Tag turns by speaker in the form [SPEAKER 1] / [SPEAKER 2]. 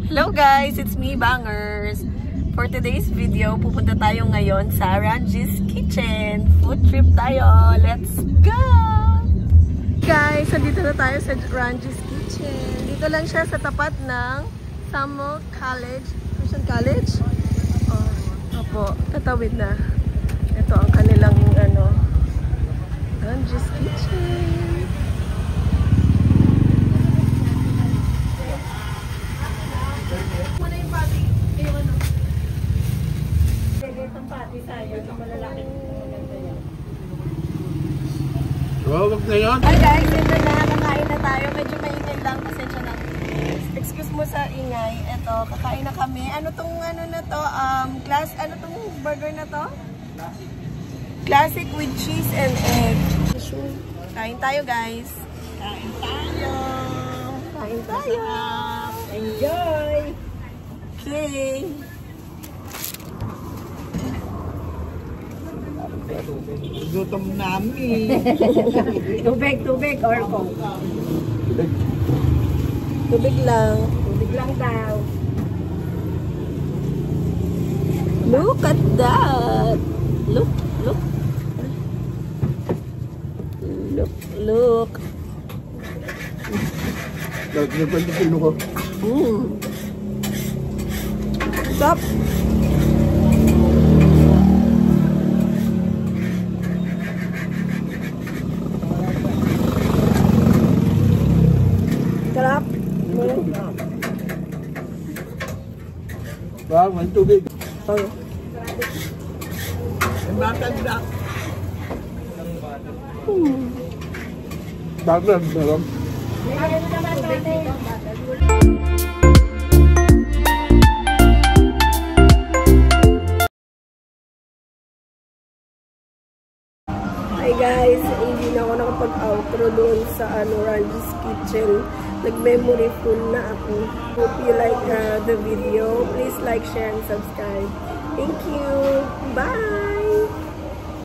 [SPEAKER 1] Hello guys, it's me, Bangers. For today's video, pupunta tayo ngayon sa Ranji's Kitchen. Food trip tayo. Let's go! Guys, nandito na tayo sa Ranji's Kitchen. Dito lang siya sa tapat ng Samuel College. Christian College? Oh, opo, tatawid na. Ito ang kanilang Ranji's Kitchen.
[SPEAKER 2] Wag na yun.
[SPEAKER 1] Hi guys, ito na, kakain na tayo. Medyo maingay lang, pasensya na. Excuse mo sa ingay. Ito, kakain na kami. Ano tong na to? Ano tong burger na to? Classic with cheese and egg. Kain tayo guys. Kain tayo. Kain tayo. Enjoy. Okay.
[SPEAKER 2] Gutom namin.
[SPEAKER 3] Tubig or coke?
[SPEAKER 1] Tubig lang.
[SPEAKER 3] Tubig lang daw.
[SPEAKER 1] Look at that. Look.
[SPEAKER 2] Nagkipal yung pilo ko.
[SPEAKER 1] Stop. Sarap.
[SPEAKER 2] Wow, may tubig.
[SPEAKER 1] Oh.
[SPEAKER 2] Maganda. Bakit meron?
[SPEAKER 1] Hi guys, hindi na ako nakapag-outro doon sa Ranji's Kitchen. Nag-memory full na ako. Hope you like the video. Please like, share, and subscribe. Thank you. Bye!